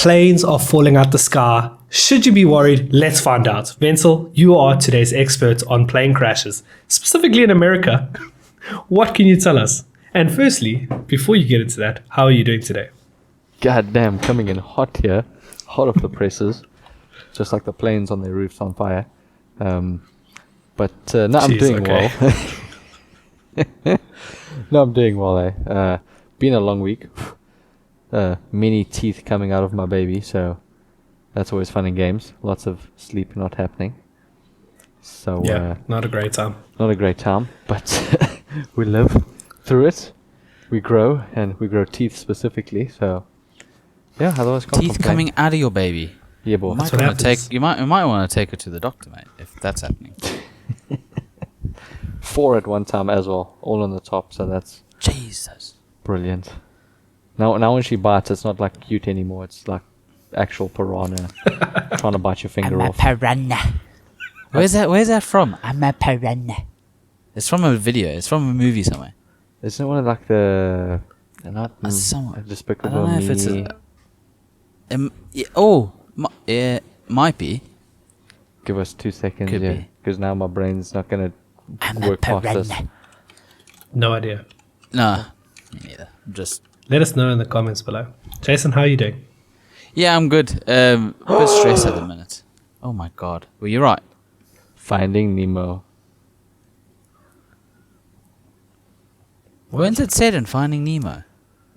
Planes are falling out the sky. Should you be worried? Let's find out. Wenzel, you are today's expert on plane crashes, specifically in America. What can you tell us? And firstly, before you get into that, how are you doing today? God damn, coming in hot here. Hot off the presses. Just like the planes on their roofs on fire. No, I'm doing well. No, I'm doing well, eh? Been a long week. Many teeth coming out of my baby, so that's always fun and games. Lots of sleep not happening. So yeah, not a great time. Not a great time, but we live through it. We grow, and we grow teeth specifically. So yeah, otherwise can't teeth complain. coming out of your baby. Yeah, boy. You might want to take her to the doctor, mate, if that's happening. 4 at one time as well, all on the top. So that's Jesus. Brilliant. Now when she bites, it's not like cute anymore. It's like actual piranha trying to bite your finger off. I'm a piranha. Where's that from? I'm a piranha. It's from a video. It's from a movie somewhere. Isn't it one of like the not Despicable I don't know Me? if it's it might be. Give us 2 seconds, Could yeah, be. because now my brain's not gonna work past this. No idea. No, me neither. Just Let us know in the comments below. Jason, how are you doing? yeah, I'm good. A bit stressed at the minute. Oh my god. Well, you're right. Finding Nemo. When's it said in Finding Nemo?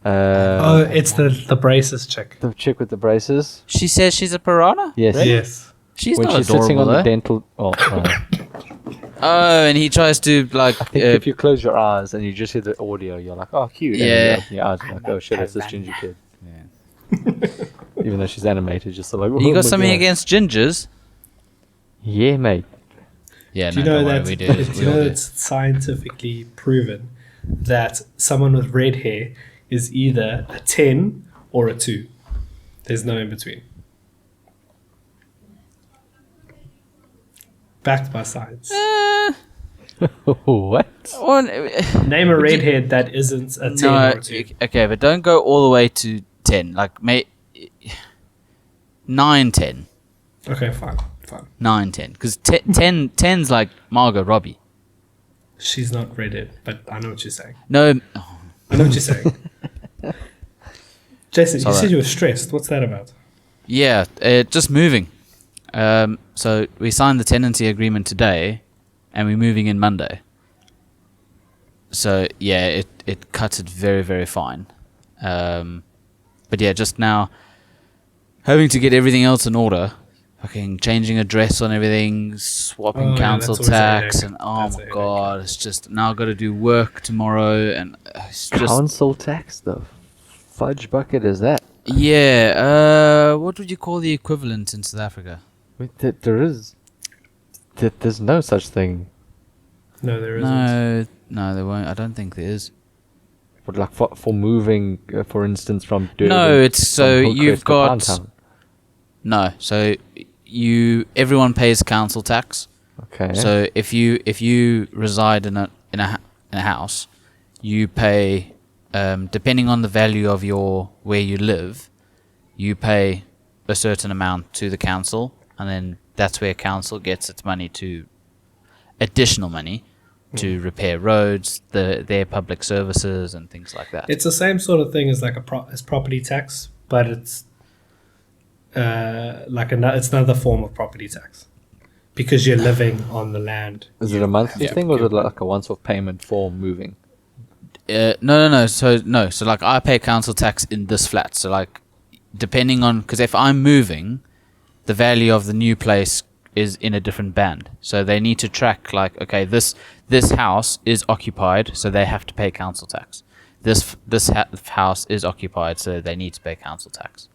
It's the braces chick. The chick with the braces. She says she's a piranha? Yes. Really? Yes. She's When not she's adorable, sitting on though. the dental. Oh, and he tries to like. I think if you close your eyes and you just hear the audio, you're like, oh, cute. Yeah. And you open your eyes, you're like, oh shit, it's this ginger kid. Even though she's animated, just like. Oh you got my something God. against gingers? Yeah, mate. Yeah, Do you know that? Do you know it's scientifically proven that someone with red hair is either a 10 or a 2. There's no in between. Backed by science. What? Name a redhead that isn't a 10 or a 2. Okay, but don't go all the way to 10. Like, 9, 10. Okay, fine. 9, 10. Because 10's like Margot Robbie. She's not redhead, but I know what you're saying. No. I know what you're saying. Jason, you alright. said you were stressed. What's that about? Yeah, just moving. So we signed the tenancy agreement today, and we're moving in Monday. So yeah, it cuts it very, very fine. But yeah, just now having to get everything else in order. Fucking changing address on everything, swapping council that's always a tax, headache. and oh That's a my headache. god, it's just now I've got to do work tomorrow, and it's just Council tax, the fudge bucket is that? yeah. What would you call the equivalent in South Africa? Wait, there's no such thing. No, there isn't. No, there won't. I don't think there is. But like for moving, for instance, from Durban. No, it's so from Hillcrest you've to got Pinetown. no. So everyone pays council tax. Okay. So if you reside in a house, you pay depending on the value of where you live, you pay a certain amount to the council, and then that's where council gets its money additional money to repair roads, their public services and things like that. It's the same sort of thing as like as property tax, but it's it's another form of property tax because you're living on the land. Is it a monthly Yeah. thing or is it like a once-off payment for moving? No. So like I pay council tax in this flat. So like depending on, because if I'm moving, the value of the new place is in a different band. So they need to track like, okay, this house is occupied, so they have to pay council tax. This house is occupied, so they need to pay council tax.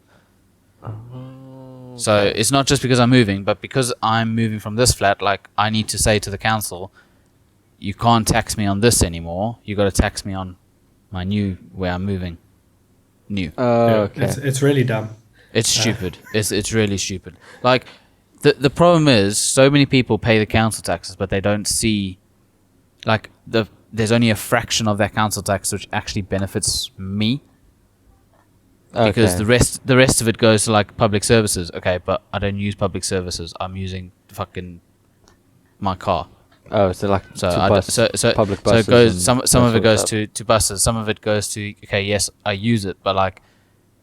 So it's not just because I'm moving, but because I'm moving from this flat, like I need to say to the council, you can't tax me on this anymore. You got to tax me on my new where I'm moving. New. Okay. It's really dumb. It's stupid. It's really stupid. Like the problem is so many people pay the council taxes, but they don't see like there's only a fraction of that council tax which actually benefits me. because Okay. the rest of it goes to like public services. Okay, but I don't use public services. I'm using fucking my car. Oh, so like So to I d- bus, so public so buses. it goes. and Some that of it sort goes stuff. to buses. Some of it goes to, okay, yes, I use it, but like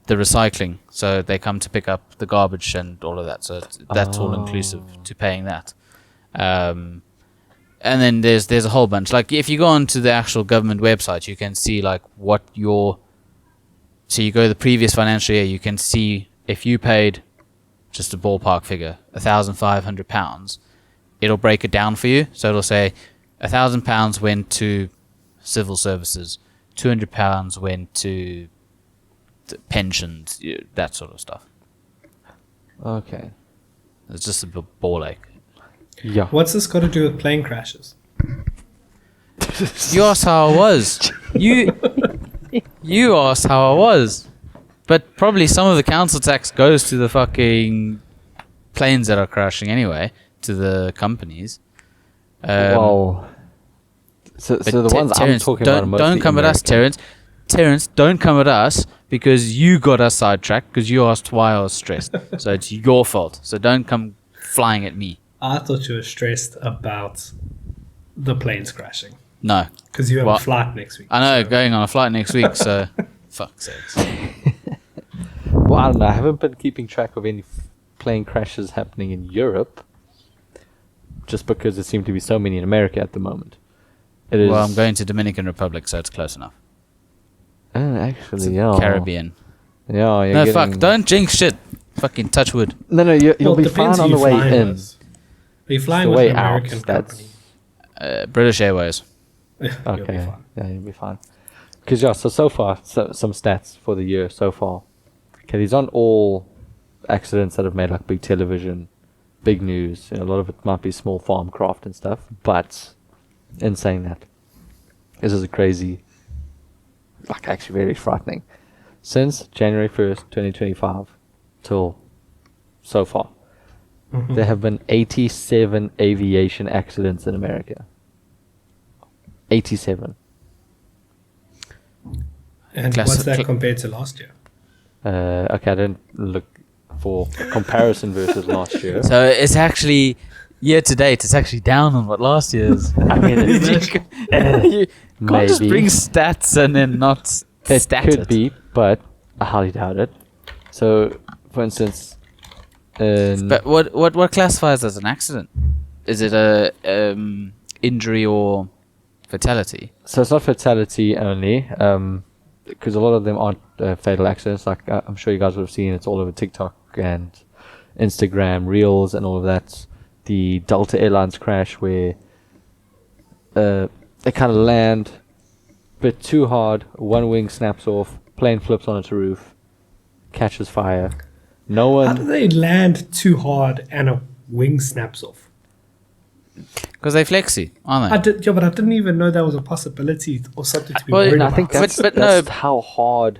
the recycling. So they come to pick up the garbage and all of that. So that's all inclusive to paying that. And then there's a whole bunch. Like if you go onto the actual government website, you can see like what your. So you go to the previous financial year, you can see if you paid, just a ballpark figure, £1,500. It'll break it down for you. So it'll say £1,000 went to civil services, £200 went to pensions, that sort of stuff. Okay. It's just a ball ache. Yeah. What's this got to do with plane crashes? You asked how I was. You asked how I was. But probably some of the council tax goes to the fucking planes that are crashing anyway, to the companies. Well, so the ones I'm Terrence, talking about are mostly don't come at us, American. Terrence. Terrence, don't come at us because you got us sidetracked because you asked why I was stressed. So it's your fault. So don't come flying at me. I thought you were stressed about the planes crashing No. because you have Well, a flight next week. I know, so- going on a flight next week, so fuck's sakes. Well, I don't know. I haven't been keeping track of any plane crashes happening in Europe, just because there seem to be so many in America at the moment. It is. Well, I'm going to Dominican Republic, so it's close enough. Actually, yeah. Caribbean. Yeah, you're No, getting... fuck, don't jinx shit. Fucking touch wood. No, you'll Well, be it depends fine who on the you're way flying in. with. Are you flying The with way an American out, that's- company? British Airways. You'll be Okay, fine. yeah, you'll be fine. Because so far, some stats for the year so far. Okay, these aren't all accidents that have made like big television, big news. A lot of it might be small farm craft and stuff. But in saying that, this is a crazy, like actually very frightening. Since January 1st, 2025 till so far, there have been 87 aviation accidents in America. 87. And Class- what's that cl- compared to last year? Okay, I didn't look for a comparison versus last year. So it's actually, year to date, it's actually down on what last year's. I mean, You can't just Maybe. bring stats and then not it stat could it. be, but I highly doubt it. So, for instance, But what classifies as an accident? Is it a injury or fatality? so it's not fatality only, because a lot of them aren't fatal accidents. Like I'm sure you guys would have seen, it's all over TikTok and Instagram Reels and all of that. The Delta Airlines crash where they kind of land a bit too hard, one wing snaps off, plane flips on its roof, catches fire. No How do one. they land too hard and a wing snaps off? Because they flexy, aren't they? But I didn't even know that was a possibility or something to be Well, worried And I about. think that's, But that's no. how hard.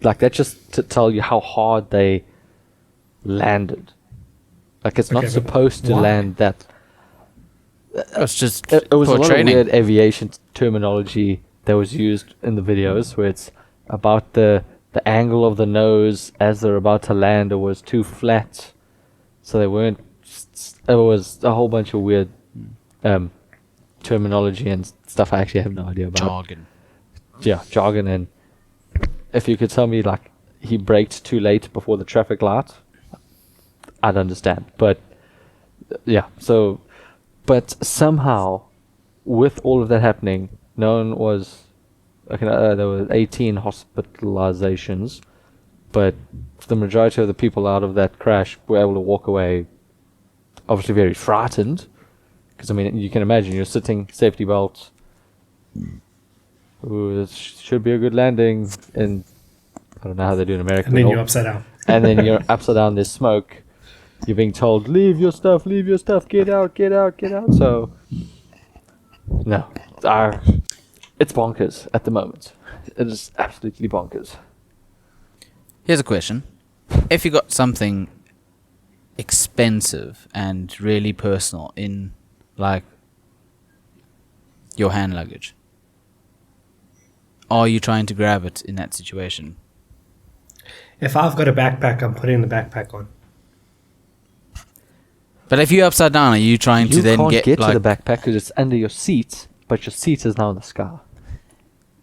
Like that's just to tell you how hard they landed. Like it's not Okay, but supposed to why? land that. It's just It was a poor lot training. of weird aviation terminology that was used in the videos, where it's about the angle of the nose as they're about to land. It was too flat, so they weren't. It was a whole bunch of weird terminology and stuff. I actually have no idea about. Jargon. Yeah, jargon. And if you could tell me like he braked too late before the traffic light, I'd understand. But yeah, so but somehow with all of that happening, no one was. Okay, there were 18 hospitalizations, but the majority of the people out of that crash were able to walk away, obviously very frightened, because I mean you can imagine you're sitting, safety belt. Ooh, this should be a good landing, and I don't know how they do in America. and then but you're all- upside down. and then you're upside down. There's smoke. You're being told, leave your stuff, get out, get out, get out. So, no, it's bonkers at the moment. It is absolutely bonkers. Here's a question. If you got something expensive and really personal in, like, your hand luggage, are you trying to grab it in that situation? If I've got a backpack, I'm putting the backpack on. But if you're upside down, are you trying to You then can't get like? to the backpack because it's under your seat, but your seat is now in the sky.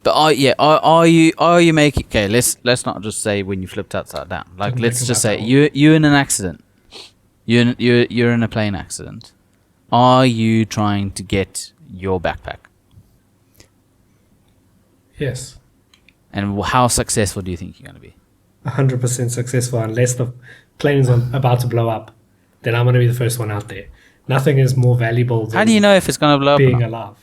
But are you making? Okay, let's not just say when you flipped upside down. Like Didn't let's think just about say that one. you're in an accident. You're in a plane accident. Are you trying to get your backpack? Yes. And how successful do you think you're going to be? 100% successful unless the plane is about to blow up. Then I'm going to be the first one out there. Nothing is more valuable than How do you know if it's going to blow up? or being not? alive.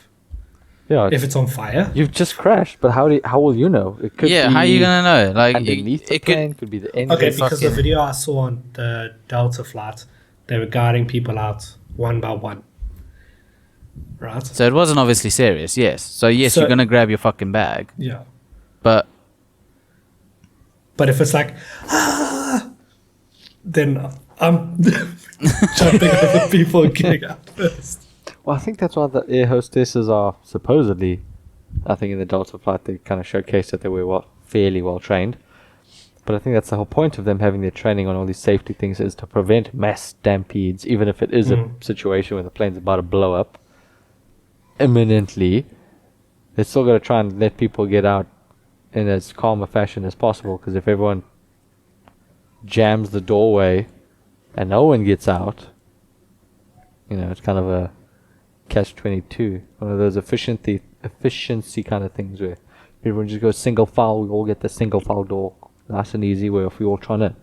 Yeah, If it's on fire, you've just crashed, but how will you know? It could Yeah, be how are you going to know? Like underneath the it plane, could be the engine. okay, because the fucking- video I saw on the Delta flight, they were guiding people out one by one. Right? So it wasn't obviously serious. Yes. So yes, So- you're going to grab your fucking bag, Yeah. but But if it's like, then I'm jumping over people and getting out first. Well, I think that's why the air hostesses are supposedly, I think in the Delta flight they kind of showcased that they were fairly well trained. But I think that's the whole point of them having their training on all these safety things is to prevent mass stampedes, even if it is a situation where the plane's about to blow up imminently. They're still got to try and let people get out in as calm a fashion as possible, because if everyone jams the doorway and no one gets out, it's kind of a catch-22, one of those efficiency kind of things where everyone just goes single file. We all get the single file door, nice and easy. Where if we all trying to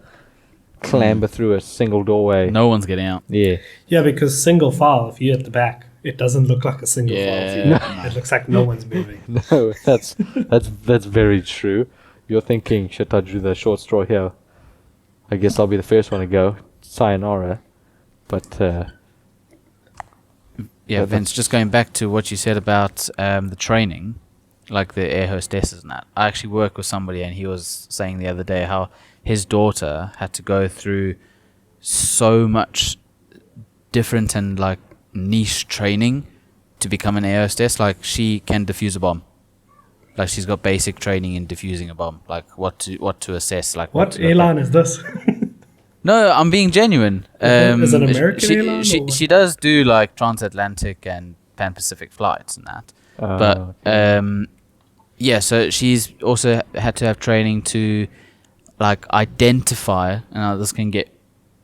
clamber through a single doorway, no one's getting out. yeah, Yeah, because single file, if you're at the back, it doesn't look like a single file. Yeah. It looks like no one's moving. no, that's very true. You're thinking, shit, I drew the short straw here. I guess I'll be the first one to go. Sayonara, but Yeah, But Vince, just going back to what you said about the training, like the air hostesses and that. I actually work with somebody and he was saying the other day how his daughter had to go through so much different and like niche training to become an air hostess. Like she can defuse a bomb. Like she's got basic training in defusing a bomb. Like what to assess. Like What to look at. airline is this? No, I'm being genuine. Is it an American airline She, or what? she does do like transatlantic and pan-Pacific flights and that. But yeah, so she's also had to have training to like identify. Now this can get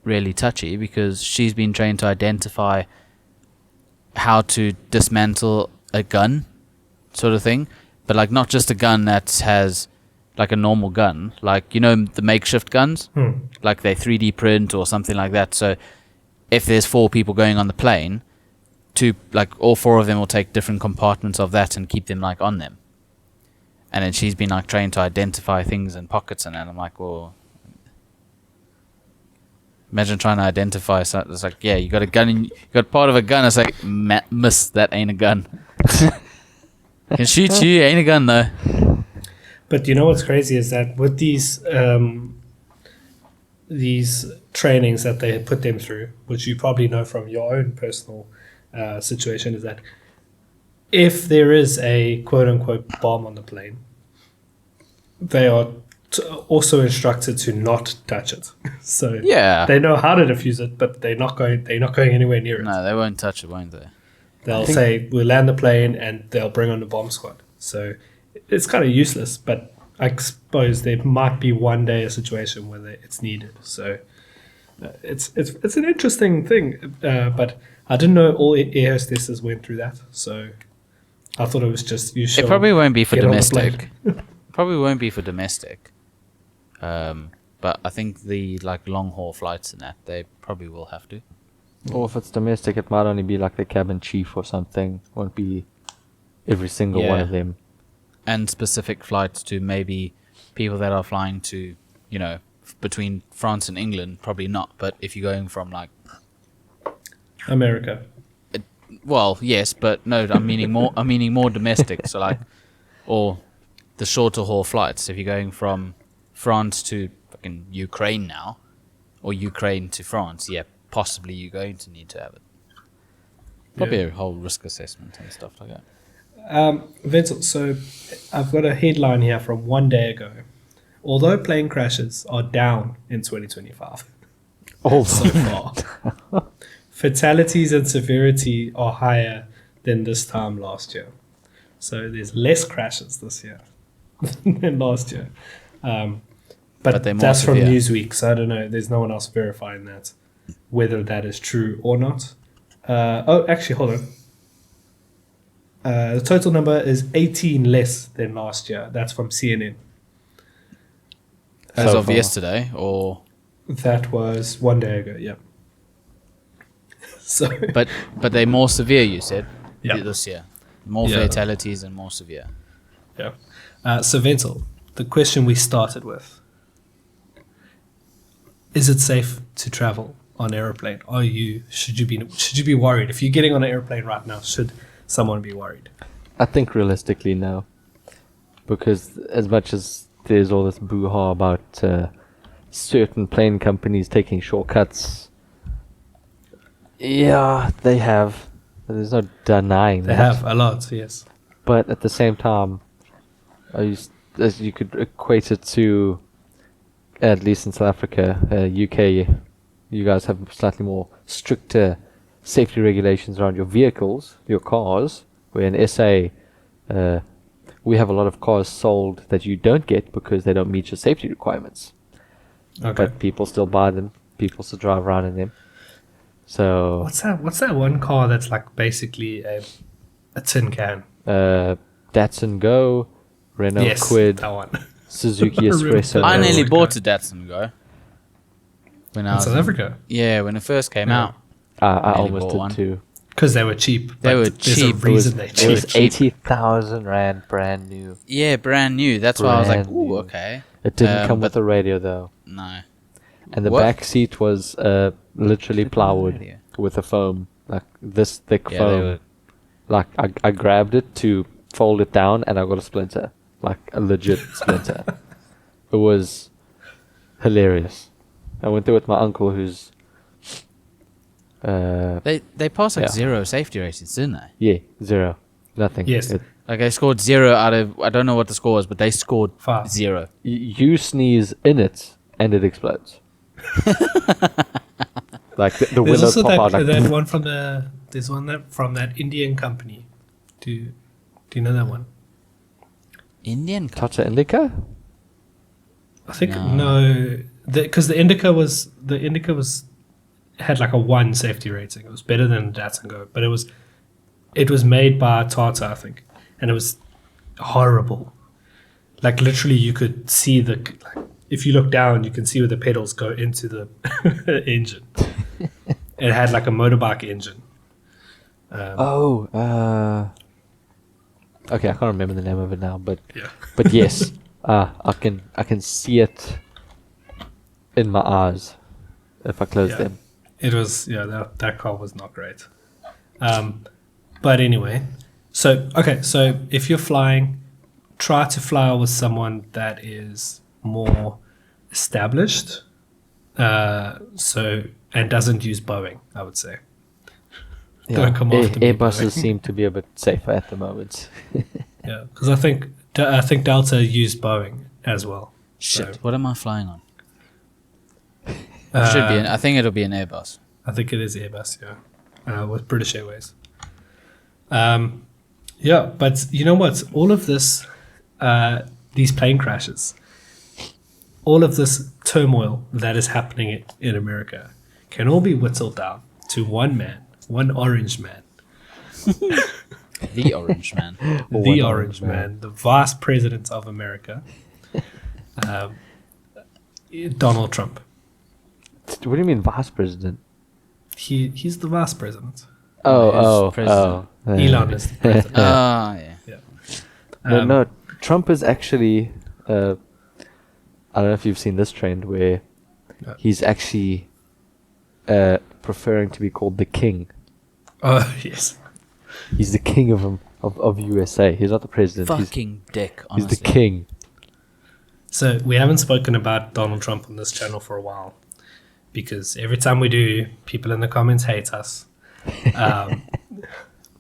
really touchy because she's been trained to identify how to dismantle a gun, sort of thing. But like not just a gun that has like a normal gun, like the makeshift guns, like they 3D print or something like that. So if there's 4 people going on the plane, all 4 of them will take different compartments of that and keep them like on them. And then she's been like trained to identify things in pockets and I'm like, well, imagine trying to identify something. It's like, yeah, you got a gun and you got part of a gun. It's like, miss, that ain't a gun. Can shoot you, ain't a gun though. But you know what's crazy is that with these trainings that they put them through, which you probably know from your own personal situation, is that if there is a quote-unquote bomb on the plane, they are also instructed to not touch it. So Yeah. they know how to defuse it, but they're not going anywhere near it. No, they won't touch it, won't they? They'll say, we'll land the plane, and they'll bring on the bomb squad. So it's kind of useless, but I suppose there might be one day a situation where it's needed. So it's an interesting thing, but I didn't know all air hostesses went through that. So I thought it was just you. It probably won't be for get on the domestic. Probably won't be for domestic. But I think the like long haul flights and that they probably will have to. or if it's domestic, it might only be like the cabin chief or something. Won't be every single one Yeah. of them. And specific flights to maybe people that are flying to, between France and England, probably not. But if you're going from like, America. well, yes, but no, I'm meaning more domestic. So like, or the shorter haul flights. If you're going from France to fucking Ukraine now, or Ukraine to France, yeah, possibly you're going to need to have it. Probably a whole risk assessment and stuff like that. Vincent, so I've got a headline here from one day ago. although plane crashes are down in 2025 Oh, so far, fatalities and severity are higher than this time last year. So there's less crashes this year than last year. But they're more that's from severe. Newsweek, so I don't know. There's no one else verifying that, whether that is true or not. Actually, hold on. The total number is 18 less than last year. That's from CNN. As So of far. yesterday, or That was 1 day ago, yeah. So, but they're more severe. You said Yeah. this year, more Yeah. fatalities and more severe. yeah. So Ventil, the question we started with: is it safe to travel on airplane? Should you be worried if you're getting on an airplane right now? Should someone be worried? I think realistically no, because as much as there's all this boo-ha about certain plane companies taking shortcuts, yeah, they have. There's no denying They that. have a lot, yes. But at the same time, as you could equate it to, at least in South Africa, UK, you guys have slightly more stricter safety regulations around your vehicles, your cars, where in SA, we have a lot of cars sold that you don't get because they don't meet your safety requirements. Okay. But people still buy them, people still drive around in them. So, What's that one car that's like basically a tin can? Datsun Go, Renault yes, Kwid, that one. Suzuki I remember Espresso. that. I Yeah. nearly Okay. bought a Datsun Go when I In was South Africa, Yeah, when it first came Yeah. out. I Nearly almost bought did one. too. because they were cheap. They but were there's cheap. a reason they're It was cheap. 80,000 Rand brand new. Yeah, brand new. That's why I was like, Brand ooh, new. okay. It didn't come but with a radio though. no. And the What? back seat was literally Didn't have a plywood radio. with a foam, like this thick Yeah, foam. they were. Like I grabbed it to fold it down and I got a splinter, like a legit splinter. It was hilarious. I went there with my uncle who's They passed like Yeah. 0 safety ratings, didn't they? yeah, 0. Nothing. Yes. Like they scored 0 out of, I don't know what the score was, but they scored 5. 0. You sneeze in it and it explodes. Like the There's windows also pop out like that one from there's one that from that Indian company. Do you know that one? Indian Tata Indica? I think No. no, because the Indica was had like a 1 safety rating. It was better than Datsun Go, but it was made by Tata, I think, and it was horrible. Like literally, you could see if you look down, you can see where the pedals go into the engine. It had like a motorbike engine. Okay, I can't remember the name of it now, but Yeah. but yes, I can see it in my eyes if I close Yeah. them. It was that car was not great. But anyway, so if you're flying, try to fly with someone that is more established, and doesn't use Boeing, I would say. Don't come after me, Airbuses Boeing. seem to be a bit safer at the moment. Yeah, because I think Delta used Boeing as well. Shit, So, what am I flying on? Should be. I think it'll be an Airbus. I think it is Airbus, yeah, with British Airways. Yeah, but you know what? All of this, these plane crashes, all of this turmoil that is happening in America can all be whittled down to one man, one orange man, The Orange Man. the One orange man, the vice president of America, Donald Trump. What do you mean, vice president? He's the vice president. Oh. president? Elon is the president. Ah, yeah. No, Trump is actually. I don't know if you've seen this trend where No. he's actually preferring to be called the king. Oh yes. He's the king of USA. He's not the president. Fucking dick, He's honestly. the king. So we haven't spoken about Donald Trump on this channel for a while because every time we do, people in the comments hate us.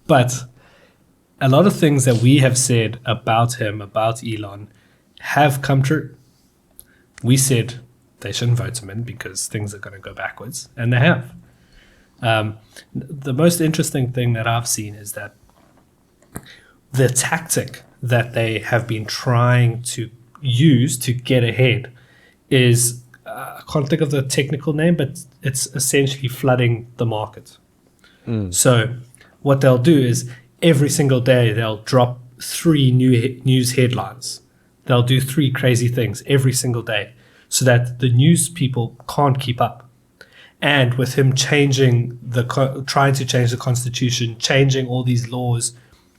But a lot of things that we have said about him, about Elon, have come true. we said they shouldn't vote him in because things are going to go backwards, and they have. The most interesting thing that I've seen is that the tactic that they have been trying to use to get ahead is, I can't think of the technical name, but it's essentially flooding the market. So what they'll do is every single day they'll drop 3 new news headlines. They'll do 3 crazy things every single day so that the news people can't keep up. And with him changing trying to change the constitution, changing all these laws,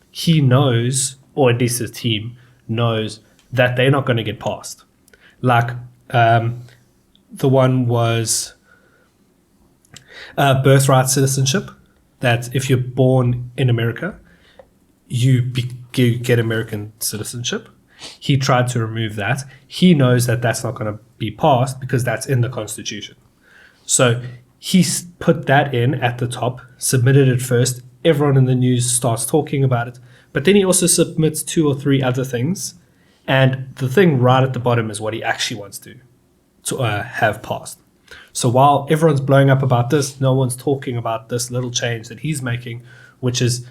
he knows, or at least his team knows, that they're not going to get passed. Like the one was birthright citizenship, that if you're born in America, you get American citizenship. He tried to remove that. He knows that that's not going to be passed because that's in the Constitution. So he put that in at the top, submitted it first. Everyone in the news starts talking about it. But then he also submits 2 or 3 other things. And the thing right at the bottom is what he actually wants to have passed. So while everyone's blowing up about this, no one's talking about this little change that he's making, which is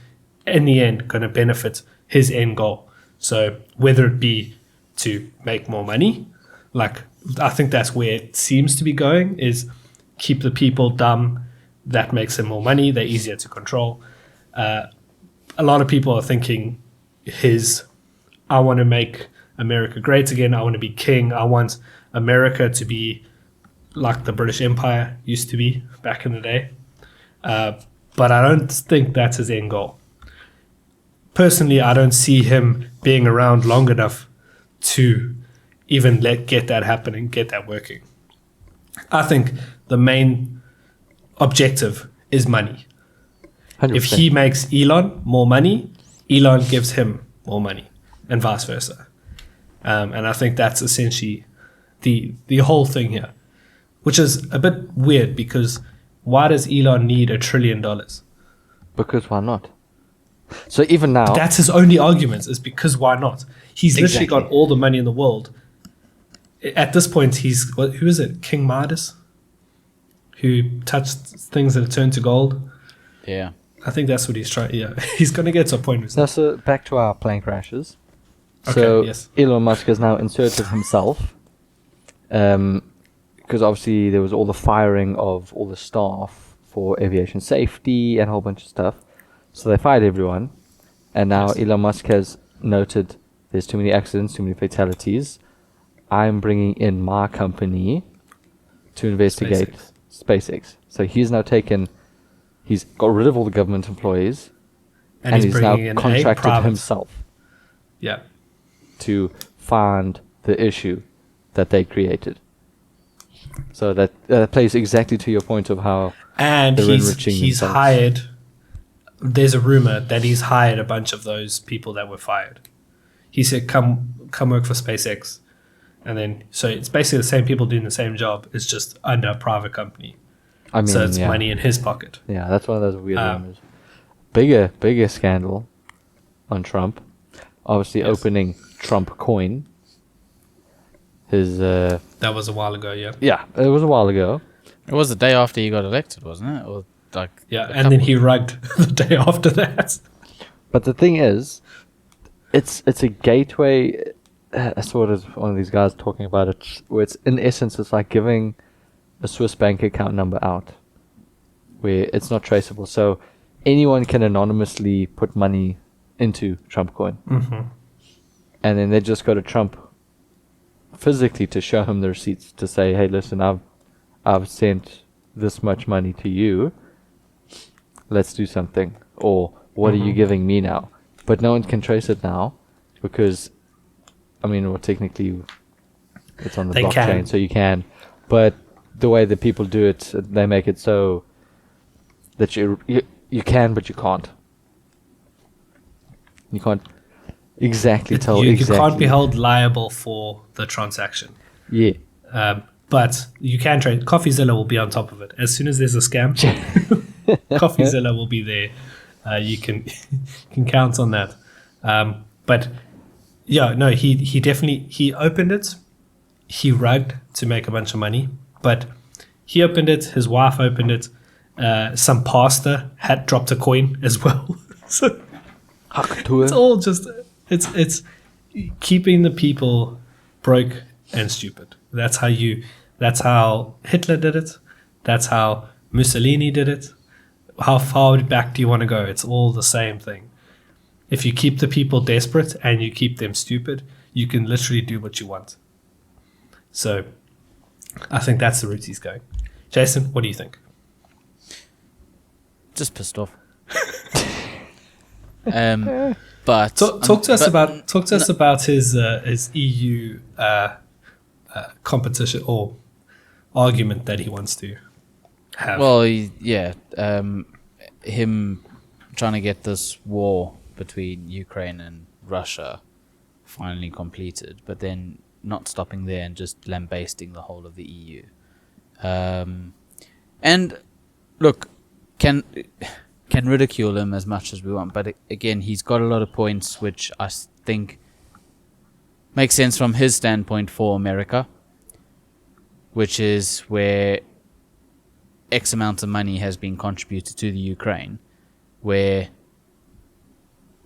in the end going to benefit his end goal. So whether it be to make more money, like I think that's where it seems to be going, is keep the people dumb. That makes them more money. They're easier to control. A lot of people are thinking I want to make America great again. I want to be king. I want America to be like the British Empire used to be back in the day. But I don't think that's his end goal. Personally, I don't see him being around long enough to even get that happening, get that working. I think the main objective is money. 100%. If he makes Elon more money, Elon gives him more money, and vice versa. And I think that's essentially the whole thing here, which is a bit weird because why does Elon need $1 trillion? Because why not? So even now, That's his only argument, is because why not? He's literally Exactly. got all the money in the world. At this point, who is it? King Midas? Who touched things that turned to gold? Yeah. I think that's what he's trying. Yeah, he's going to get to a point. so back to our plane crashes. Okay, So yes. Elon Musk has now inserted himself, because obviously there was all the firing of all the staff for aviation safety and a whole bunch of stuff. So they fired everyone, and now Yes. Elon Musk has noted there's too many accidents, too many fatalities. I'm bringing in my company to investigate SpaceX. So he's got rid of all the government employees, And and he's he's now bringing in a contracted private. himself Yeah. to find the issue that they created. So that plays exactly to your point of how And they're he's enriching themselves. hired. There's a rumor that he's hired a bunch of those people that were fired. He said, "Come work for SpaceX," and then so it's basically the same people doing the same job. It's just under a private company, I mean, so it's yeah. money in his pocket. Yeah, that's one of those weird Um, rumors. Bigger scandal on Trump. Obviously Yes. opening Trump coin. His That was a while ago, yeah. yeah, it was a while ago. It was the day after he got elected, wasn't it? Or like Yeah, a and then couple- he rugged the day after that. But the thing is, it's a gateway. I saw it as one of these guys talking about it, where it's in essence it's like giving a Swiss bank account number out, where it's not traceable. So anyone can anonymously put money into Trump coin, and then they just go to Trump physically to show him the receipts to say, "Hey, listen, I've sent this much money to you. Let's do something." Or, "What are you giving me now?" But no one can trace it now because, I mean, well, technically it's on the They blockchain, can. so you can. But the way that people do it, they make it so that you can, but you can't. You can't exactly tell You exactly. can't be held liable for the transaction. Yeah. But you can trade. CoffeeZilla will be on top of it. As soon as there's a scam, CoffeeZilla will be there. You can can count on that. But yeah, no, he definitely opened it. he rugged to make a bunch of money, but he opened it, his wife opened it, some pastor had dropped a coin as well. So it's all just it's keeping the people broke and stupid. That's how Hitler did it. That's how Mussolini did it. How far back do you want to go? It's all the same thing. If you keep the people desperate and you keep them stupid, you can literally do what you want. So I think that's the route he's going. Jason, what do you think? Just pissed off. But talk to us about his EU competition or argument that he wants to have. Well, him trying to get this war between Ukraine and Russia finally completed, but then not stopping there and just lambasting the whole of the EU. And look, can ridicule him as much as we want, but again, he's got a lot of points which I think make sense from his standpoint for America, which is where X amount of money has been contributed to the Ukraine, where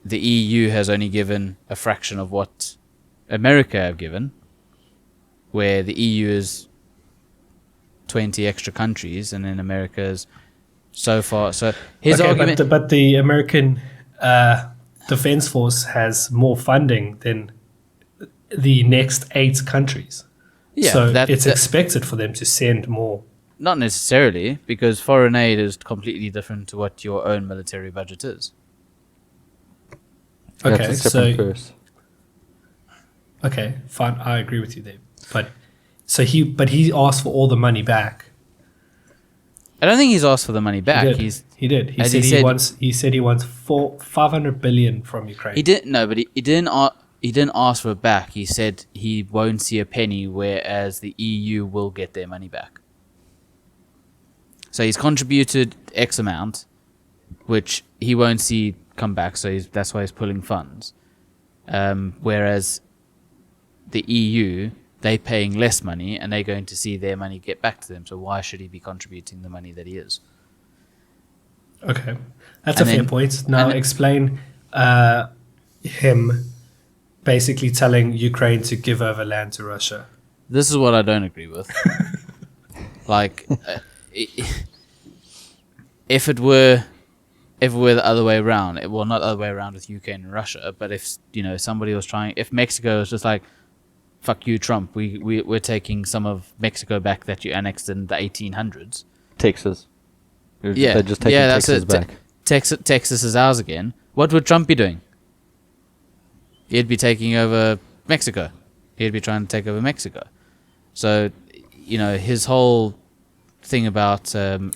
the EU has only given a fraction of what America have given, where the EU is 20 extra countries and then America is so far. So his argument... But the American Defense Force has more funding than the next 8 countries. Yeah, so it's expected for them to send more. Not necessarily, because foreign aid is completely different to what your own military budget is. Okay, okay, fine. I agree with you there. But he asked for all the money back. I don't think he's asked for the money back. He did. He said he wants 500 billion from Ukraine. He didn't ask for it back. He said he won't see a penny, whereas the EU will get their money back. So he's contributed X amount, which he won't see come back. So that's why he's pulling funds. Whereas the EU, they're paying less money and they're going to see their money get back to them. So why should he be contributing the money that he is? Okay, that's a fair point. Now explain him basically telling Ukraine to give over land to Russia. This is what I don't agree with. Like, if it were the other way around, well, not the other way around with Ukraine and Russia, but if somebody was trying, if Mexico was just like, fuck you, Trump, we're taking some of Mexico back that you annexed in the 1800s. Texas. Yeah, they're just taking Texas back. Texas is ours again. What would Trump be doing? He'd be taking over Mexico. He'd be trying to take over Mexico. So, his whole thing about kind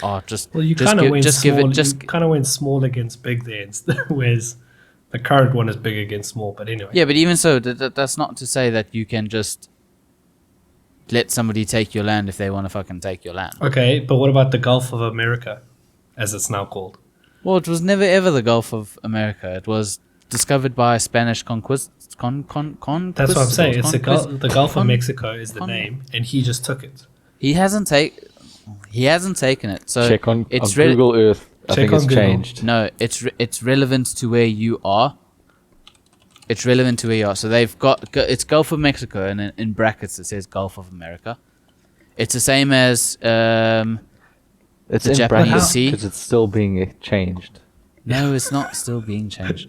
of went small against big there, whereas the current one is big against small. But anyway. Yeah, but even so, that's not to say that you can just let somebody take your land if they want to fucking take your land. Okay, but what about the Gulf of America, as it's now called? Well, it was never ever the Gulf of America. It was discovered by Spanish conquest. That's what I'm saying. It's the Gulf of Mexico is the name, and he just took it. He hasn't taken it. So check on Google Earth. I think it's changed. No, it's relevant to where you are. It's relevant to where you are. So they've got it's Gulf of Mexico, and in brackets it says Gulf of America. It's the same as It's the in Japanese brackets Sea. because it's still being changed. No, it's not still being changed.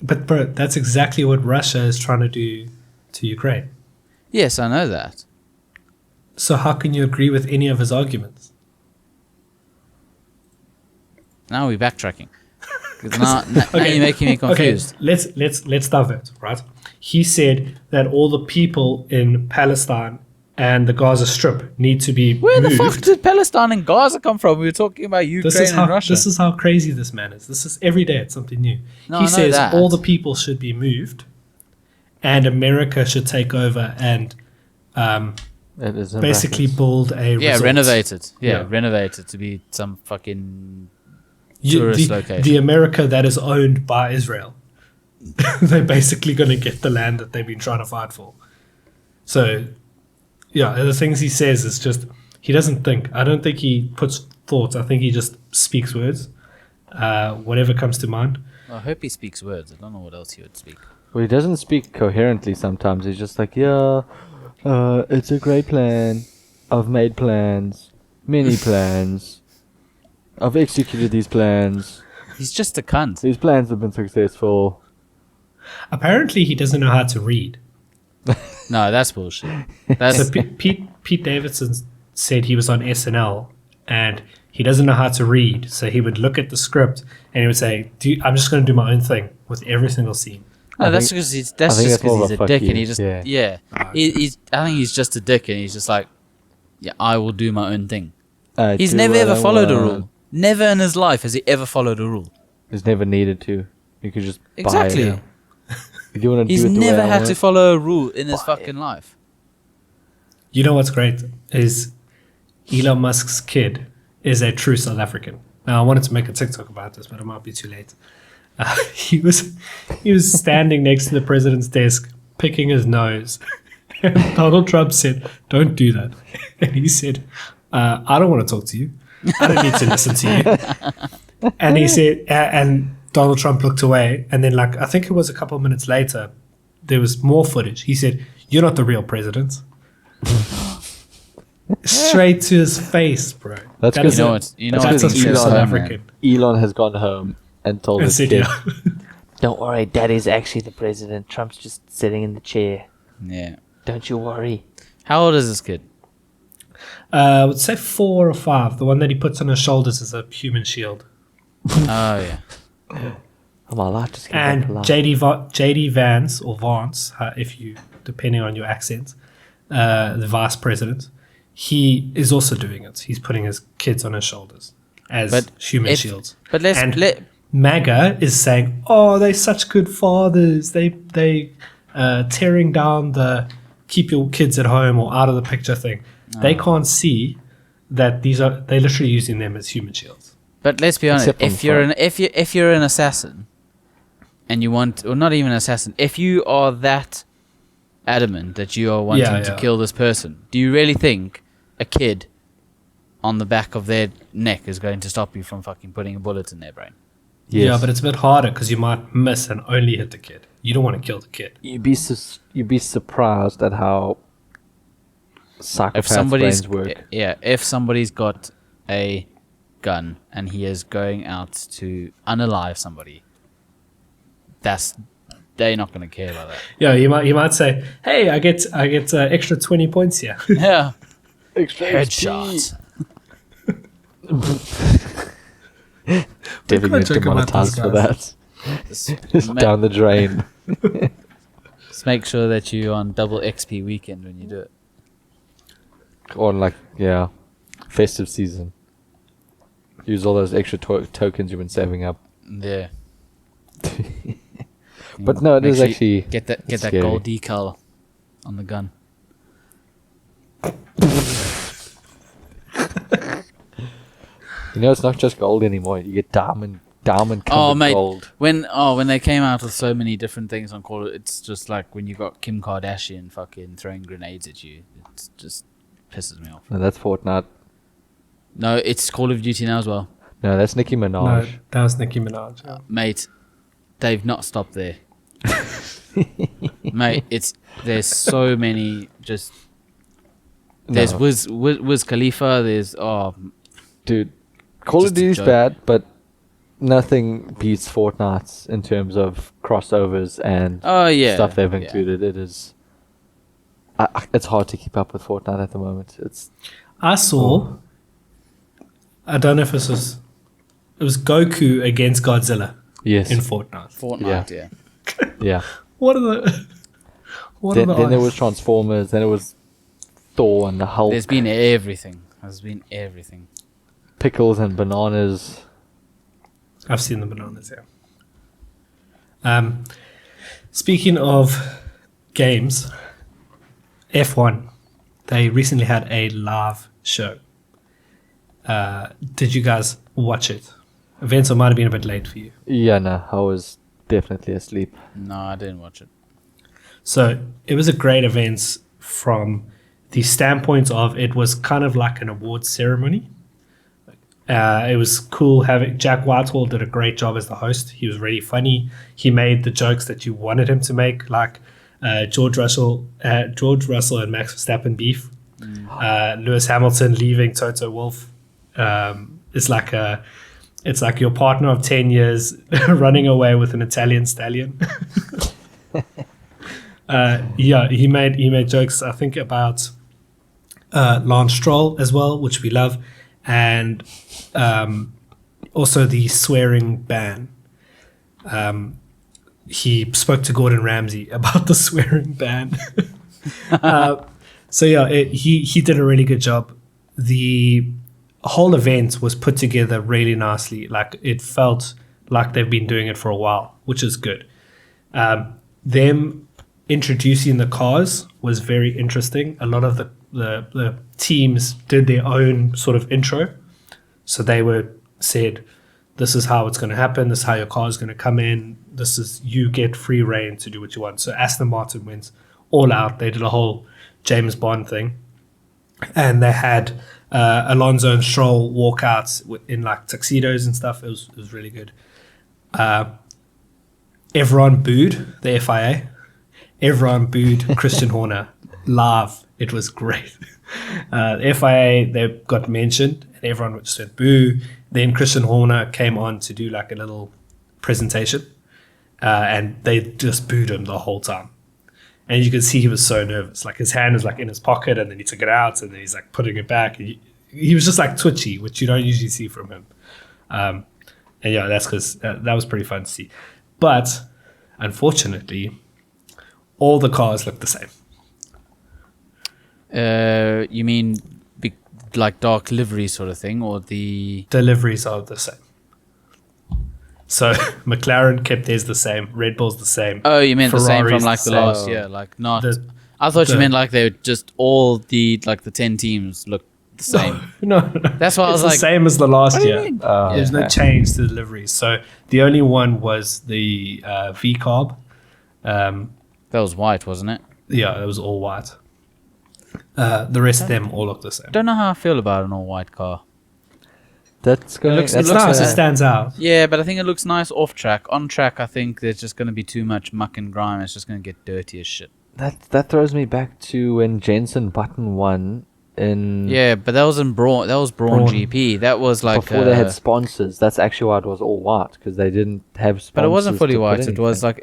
But bro, that's exactly what Russia is trying to do to Ukraine. Yes, I know that. So how can you agree with any of his arguments? Now we're backtracking. Now you're making me confused. Okay, let's divert, right? He said that all the people in Palestine and the Gaza Strip need to be Where moved. the fuck did Palestine and Gaza come from? We were talking about Ukraine and Russia. This is how crazy this man is. This is every day it's something new. No, he I know says that. all the people should be moved and America should take over and It is in basically brackets. build a resort. renovate it. Yeah. Renovate it to be some fucking tourist location. The America that is owned by Israel. They're basically going to get the land that they've been trying to fight for. So, yeah, the things he says is just, he doesn't think. I don't think he puts thoughts. I think he just speaks words, whatever comes to mind. Well, I hope he speaks words. I don't know what else he would speak. Well, he doesn't speak coherently sometimes. He's just like, yeah, it's a great plan. I've made plans. Many plans. I've executed these plans. He's just a cunt. These plans have been successful. Apparently, he doesn't know how to read. No, that's bullshit. That's So Pete Davidson said he was on SNL and he doesn't know how to read. So he would look at the script and he would say, I'm just going to do my own thing with every single scene. no, I that's think- because he's I think that's more he's of a a dick fuck and he you, just yeah. He's I think he's just a dick and he's just like, yeah, I will do my own thing. I He's do never what ever I followed a want. rule. Never in his life has he ever followed a rule. He's never needed to. You could just Exactly. buy it. If you want to He's do it the never way I had want to it. follow a rule in his fucking life. You know what's great is Elon Musk's kid is a true South African. Now, I wanted to make a TikTok about this, but it might be too late. He was standing next to the president's desk, picking his nose. And Donald Trump said, "Don't do that." And he said, "I don't want to talk to you. I don't need to listen to you." And he said, and Donald Trump looked away. And then, like, I think it was a couple of minutes later, there was more footage. He said, "You're not the real president." Straight to his face, bro. That's That good. is You know a- what? You know that's what a he true says, South man. African. Elon has gone home and told And his said, kid, yeah. Don't worry, Daddy's actually the president. Trump's just sitting in the chair. Yeah. Don't you worry. How old is this kid? I would say 4 or 5. The one that he puts on his shoulders is a human shield. Oh yeah. "Oh, my life just And came up JD Vance, or Vance, if you, depending on your accent, the vice president, he is also doing it. He's putting his kids on his shoulders as But human if- shields. But let's And let MAGA is saying, "Oh, they're such good fathers. They tearing down the keep your kids at home or out of the picture thing. They can't see that they're literally using them as human shields." But let's be honest. Except on If you're Friday. if you're an assassin, and you want, or not even an assassin, if you are that adamant that you are wanting to Yeah. kill this person, do you really think a kid on the back of their neck is going to stop you from fucking putting a bullet in their brain? Yes. Yeah, but it's a bit harder because you might miss and only hit the kid. You don't want to kill the kid. You'd be surprised at how If psychopath somebody's brains work. if somebody's got a gun and he is going out to unalive somebody, they're not going to care about that. Yeah, you might say, "Hey, I get extra 20 points here." Yeah, Extra headshot. Definitely can't joke about demonetized these for guys. that. Just It's down the drain. Just make sure that you're on double XP weekend when you do it. Or like, yeah, festive season. Use all those extra tokens you've been saving up. Yeah. But no, it Make is sure you actually get that scary. gold decal on the gun. You know, it's not just gold anymore. You get diamond covered Oh mate, gold. when they came out with so many different things on Call of, it's just like when you got Kim Kardashian fucking throwing grenades at you. It just pisses me off. No, that's Fortnite. No, it's Call of Duty now as well. No, that's Nicki No, Minaj. that was Nicki Minaj. Yeah. Mate, they've not stopped there. Mate, there's so many just there's No. Wiz Khalifa, there's Dude, Call of Just a Duty's joke. bad, but nothing beats Fortnite in terms of crossovers and yeah stuff they've yeah. included. It is. It's hard to keep up with Fortnite at the moment. It's I saw. I don't know if it was Goku against Godzilla yes, in Fortnite. Fortnite, yeah. yeah. What are the Then there odds? was Transformers. Then it was Thor and the Hulk. There's been everything. There's been everything. Pickles and bananas. I've seen the bananas, yeah. Speaking of games, F1, they recently had a live show. Did you guys watch it? Events might have been a bit late for you. Yeah, no, I was definitely asleep. No, I didn't watch it. So it was a great event from the standpoint of it was kind of like an awards ceremony. It was cool having Jack Whitehall did a great job as the host. He was really funny. He made the jokes that you wanted him to make, like George Russell and Max Verstappen beef. Lewis Hamilton leaving Toto Wolff. It's like your partner of 10 years running away with an Italian stallion. He made jokes, I think, about Lance Stroll as well, which we love, and also the swearing ban. He spoke to Gordon Ramsay about the swearing ban. He did a really good job. The whole event was put together really nicely. Like, it felt like they've been doing it for a while, which is good. Them introducing the cars was very interesting. A lot of the teams did their own sort of intro. So they said, this is how it's going to happen. This is how your car is going to come in. This is, you get free reign to do what you want. So Aston Martin went all out. They did a whole James Bond thing. And they had Alonso and Stroll walkouts in like tuxedos and stuff. It was really good. Everyone booed the FIA. Everyone booed Christian Horner live. It was great. The FIA, they got mentioned, and everyone just went boo. Then Christian Horner came on to do like a little presentation, and they just booed him the whole time. And you could see he was so nervous. Like, his hand was like in his pocket, and then he took it out, and then he's like putting it back. And he was just like twitchy, which you don't usually see from him. And yeah, that's because that was pretty fun to see. But unfortunately, all the cars look the same. You mean like dark livery sort of thing, or the liveries are the same. So McLaren kept theirs the same, Red Bull's the same. Oh, you meant the same from Ferrari's like the same. last year, like not. I thought you meant like they were just all the 10 teams look the same. No. That's why I was it's like, the same as the last what do you year. mean? There's no change to the liveries. So the only one was the V-carb. That was white, wasn't it? Yeah, it was all white. The rest of them all look the same. Don't know how I feel about an all white car. That's going. It looks nice. It stands out. Yeah, but I think it looks nice off track. On track, I think there's just going to be too much muck and grime. It's just going to get dirty as shit. That throws me back to when Jenson Button won in. Yeah, but that was in Braun. That was Braun GP. That was like before they had sponsors. That's actually why it was all white, because they didn't have sponsors. But it wasn't fully to put white. anything.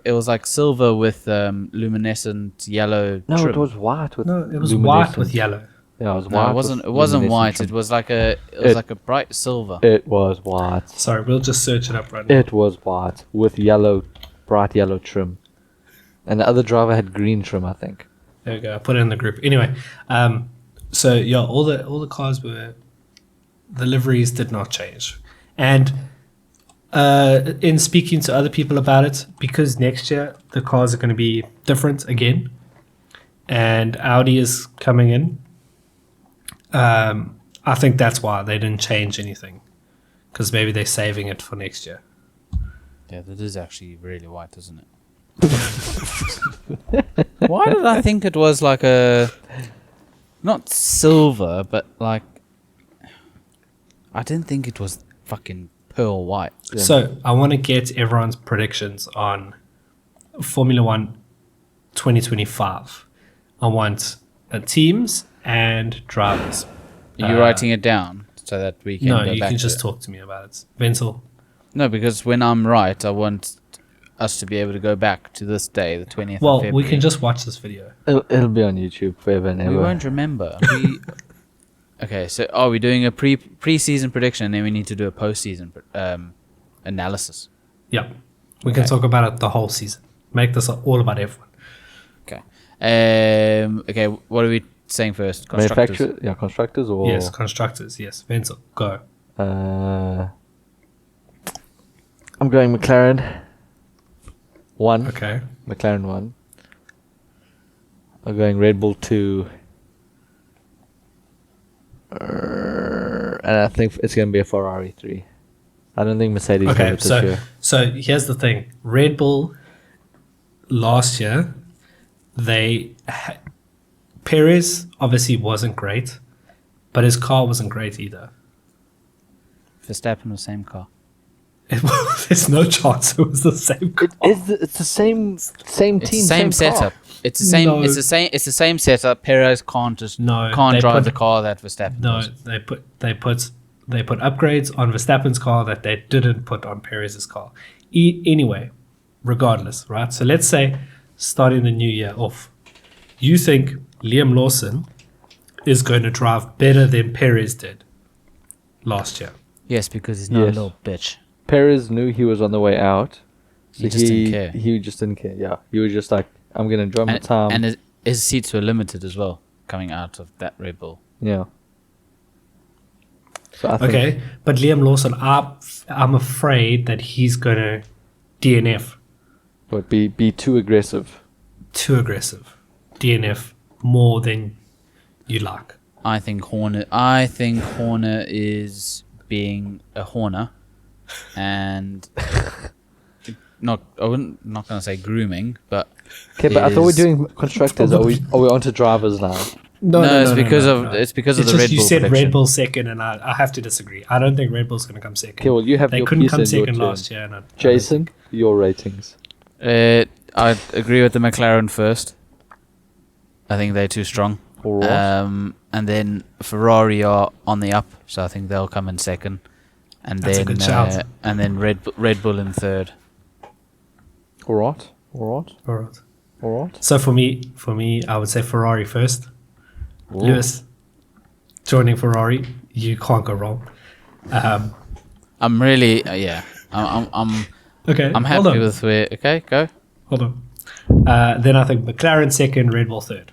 It was like silver with luminescent yellow. No, trim. it was white with. No, it was white with yellow. Yeah, it was No, white. it wasn't white. Trim. It was like a bright silver. It was white. Sorry, we'll just search it up right now. It was white with bright yellow trim, and the other driver had green trim, I think. There we go. I put it in the group. Anyway, so yeah, all the cars were, the liveries did not change. And in speaking to other people about it, because next year the cars are going to be different again, and Audi is coming in, I think that's why they didn't change anything, because maybe they're saving it for next year. Yeah, that is actually really white, isn't it? Why did I think it was like not silver, but like, I didn't think it was fucking pearl white. Yeah. So I want to get everyone's predictions on Formula One 2025. I want teams and drivers. Are you writing it down so that we can No, go you back can to just it? talk to me about it. Venzel. No, because when I'm right, I want us to be able to go back to this day, the 20th of Well, February. we can just watch this video. It'll be on YouTube forever and ever. We won't remember. Okay, so are we doing a pre-season prediction, and then we need to do a post-season analysis? Yeah. We can Okay. talk about it the whole season. Make this all about everyone. Okay. Okay, what are we saying first? Constructors. Manufacturer, yeah, constructors or Yes, constructors. Yes. Venzel, go. I'm going McLaren. 1. Okay. McLaren 1. I'm going Red Bull 2. And I think it's going to be a Ferrari 3. I don't think Mercedes have Okay, it this year. so here's the thing. Red Bull last year, they Perez obviously wasn't great, but his car wasn't great either. Verstappen was same car. There's no chance it was the same car. It's the same It's team, the same setup. car. It's the same. No. It's the same setup. Perez can't they drive put- the car that Verstappen No, does. they put upgrades on Verstappen's car that they didn't put on Perez's car. Anyway, regardless, right? So let's say starting the new year off, you think Liam Lawson is going to drive better than Perez did last year. Yes, because he's not Yes. a little bitch. Perez knew he was on the way out. So He just didn't care. He just didn't care. Yeah, he was just like, I'm gonna enjoy my And, time. and his seats were limited as well, coming out of that Red Bull. yeah. So I think Okay, but Liam Lawson, I'm afraid that he's going to DNF. would be too aggressive. Too aggressive. DNF more than you like. I think Horner is being a Horner, and not gonna say grooming, but Okay, but I thought we're is- doing constructors. Are we onto drivers now? No, it's because of the Red you Bull said prediction. Red Bull second, and I have to disagree. I don't think Red Bull's going to come second. Okay, well you have They your couldn't piece come and your second turn. last year. And I don't Jason, your ratings. I agree with the McLaren first. I think they're too strong. All right. And then Ferrari are on the up, so I think they'll come in second. And That's a then good shout. and then Red Bull in third. All right. All right. All right. So for me, I would say Ferrari first. Ooh. Lewis, joining Ferrari, you can't go wrong. I'm really I'm Okay, I'm hold happy on. with where. Okay, go. Hold on. Then I think McLaren second, Red Bull third.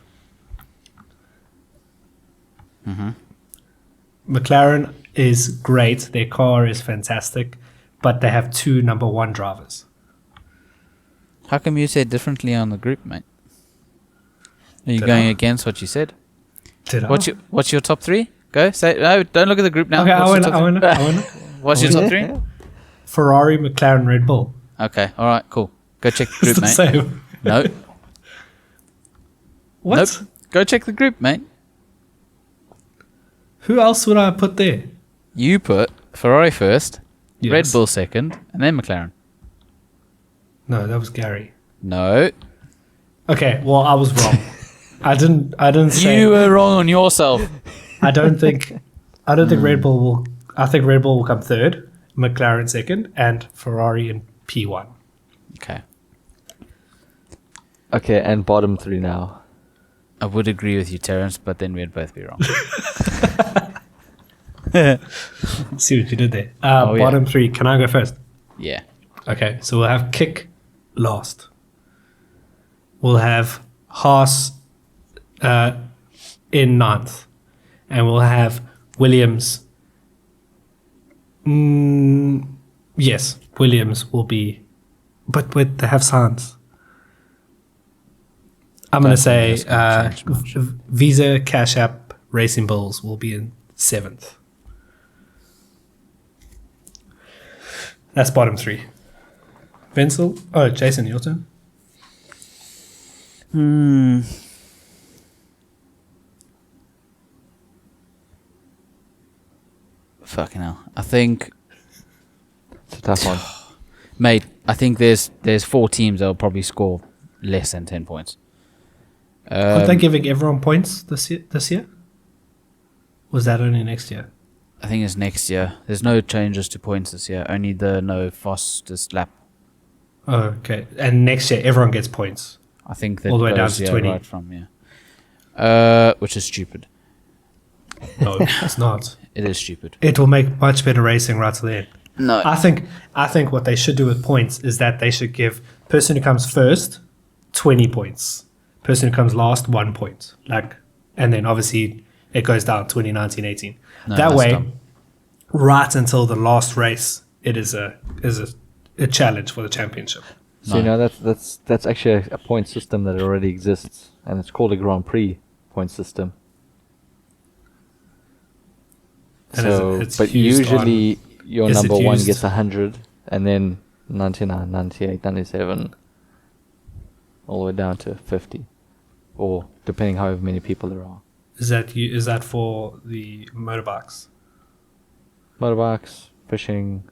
McLaren is great. Their car is fantastic, but they have two number one drivers. How come you said differently on the group, mate? Are you Did going I? against what you said? Did I? What's your top three? Go say no. Don't look at the group now. Okay, I What's your want top to. three? What's your top three? Ferrari, McLaren, Red Bull. Okay, all right, cool. Go check the It's group, the mate. same. No, What? nope. Go check the group, mate. Who else would I put there? You put Ferrari first, Red Yes. Bull second, and then McLaren. No, that was Gary. No, Okay, well, I was wrong. I didn't say. you were wrong on yourself. I don't think Red Bull will. I think Red Bull will come third, McLaren second, and Ferrari in P1. Okay, Okay, and bottom three now. I would agree with you, Terence, but then we'd both be wrong. See what you did there. Oh, yeah. Bottom three. Can I go first? Yeah. Okay, so we'll have Kick last. We'll have Haas in ninth, and we'll have Williams. Yes, Williams will be, but wait, they have Sainz. I'm going to Don't say think that's gonna change much. Visa, Cash App, Racing Bulls will be in seventh. That's bottom three. Venzel? Oh, Jason, your turn. Fucking hell. I think, It's a tough one. mate. I think there's 4 teams that'll probably score less than 10 points. Aren't they giving everyone points this year? Was that only next year? I think it's next year. There's no changes to points this year. Only the no fastest lap. Oh, okay. And next year, everyone gets points. I think that All the way down goes, to yeah, 20. right from which is stupid. No, it's not. It is stupid. It will make much better racing right to the end. No. I think what they should do with points is that they should give person who comes first 20 points, person who comes last 1 point, and then obviously it goes down 20, 19, 18. No, That that's way, dumb. right until the last race, it is a challenge for the championship. So that's actually a point system that already exists, and it's called a Grand Prix point system. And So, it's but used usually your is it number one used- gets 100, and then 99, 98, 97, all the way down to 50, or depending however many people there are. Is that for the motorbikes? Motorbikes, fishing.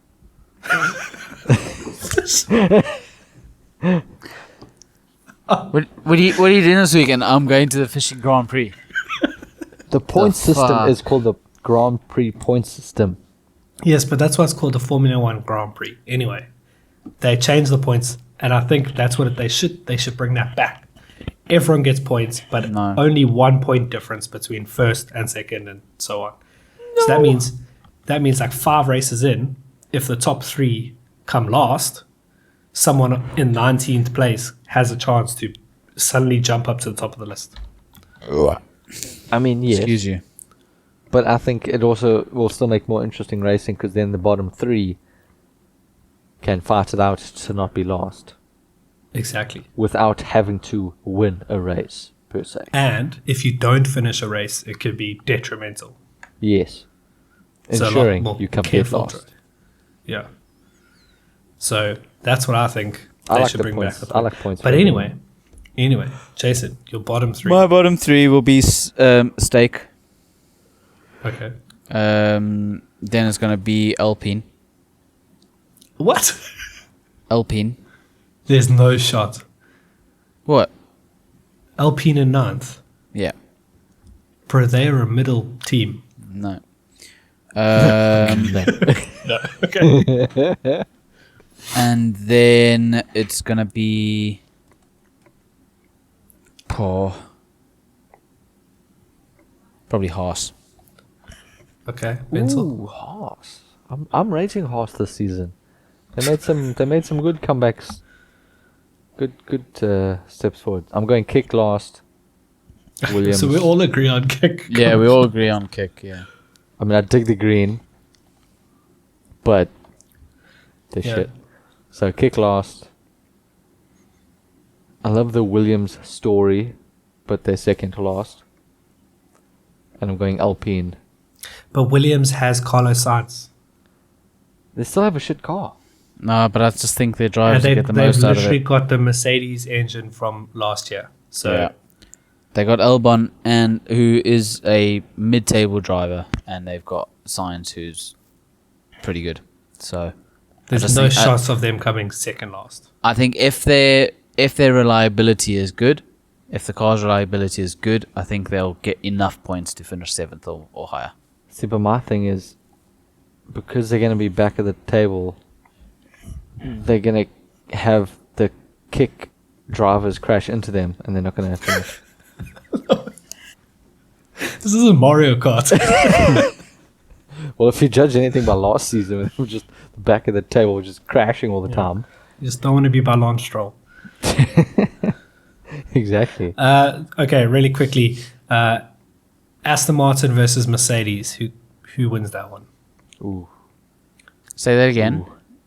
What are you doing this weekend? I'm going to the fishing Grand Prix. The point system fuck? is called the Grand Prix point system. Yes, but that's why it's called the Formula One Grand Prix. Anyway, they changed the points, and I think that's what they should bring that back. Everyone gets points, but No. only 1 point difference between first and second, and so on. So that means like 5 races in, if the top 3 come last, someone in 19th place has a chance to suddenly jump up to the top of the list. I mean, yes. Excuse you. But I think it also will still make more interesting racing because then the bottom 3 can fight it out to not be last Exactly. without having to win a race, per se. And if you don't finish a race, it could be detrimental. Yes. So a lot Ensuring more you come dead careful last. Yeah. So that's what I think I they like should the bring points. back. I like points. But for anyway, Jason, your bottom 3. My bottom 3 will be steak. Okay. Then it's going to be Alpine. What? Alpine. There's no shot. What? Alpine in 9th. Yeah. Bro, they are a middle team. No. No. Okay. And then it's going to be... Probably Haas. Okay. Wenzel. Ooh, Haas. I'm rating Haas this season. They made some good comebacks. Good steps forward. I'm going kick last. Williams. So we all agree on kick. Yeah, we all agree on kick, yeah. I mean, I dig the green, but they're Yeah. shit. So kick last. I love the Williams story, but they're second to last. And I'm going Alpine. But Williams has Carlos Sainz. They still have a shit car. No, but I just think their And drivers they've get the most out of literally it. got the Mercedes engine from last year. So Yeah. They got Albon, and who is a mid-table driver, and they've got Sainz, who's pretty good. So there's just no think- chance of them coming second last. I think if their reliability is good, if the car's reliability is good, I think they'll get enough points to finish 7th or higher. See, but my thing is, because they're going to be back of the table, they're going to have the kick drivers crash into them, and they're not going to finish. This isn't Mario Kart. Well, if you judge anything by last season, it was just the back of the table just crashing all the time. You just don't want to be by Lance Stroll. Exactly. Okay, really quickly. Aston Martin versus Mercedes. Who wins that one? Ooh. Say that again.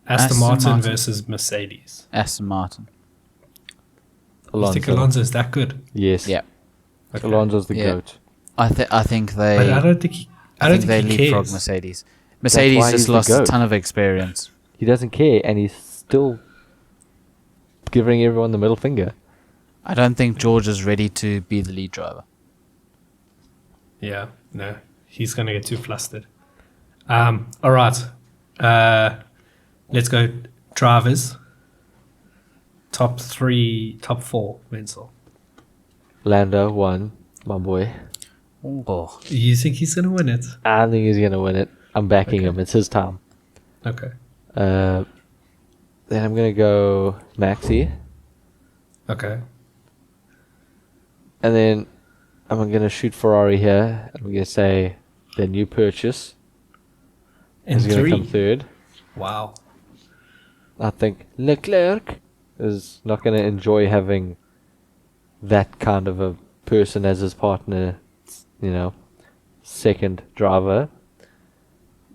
Aston Aston Martin Martin. versus Mercedes. Aston Martin. You think Alonso. Alonso's that good? Yes. Yeah. Okay. Alonso's the Yeah. goat. I think they. But I don't think I think they he leapfrog cares. Mercedes. why Mercedes he's just the lost a GOAT. ton of experience. He doesn't care, and he's still giving everyone the middle finger. I don't think George is ready to be the lead driver. Yeah, no. He's going to get too flustered. All right. Let's go drivers. Top 4, Wenzel. Lando won, my boy. Oh. You think he's going to win it? I think he's gonna win it. I'm backing Okay. him. It's his time. Okay. Then I'm gonna go Maxi, Okay. and then I'm gonna shoot Ferrari here. I'm gonna say their new purchase And is gonna come 3. third. Wow. I think Leclerc is not gonna enjoy having that kind of a person as his partner. You know, second driver.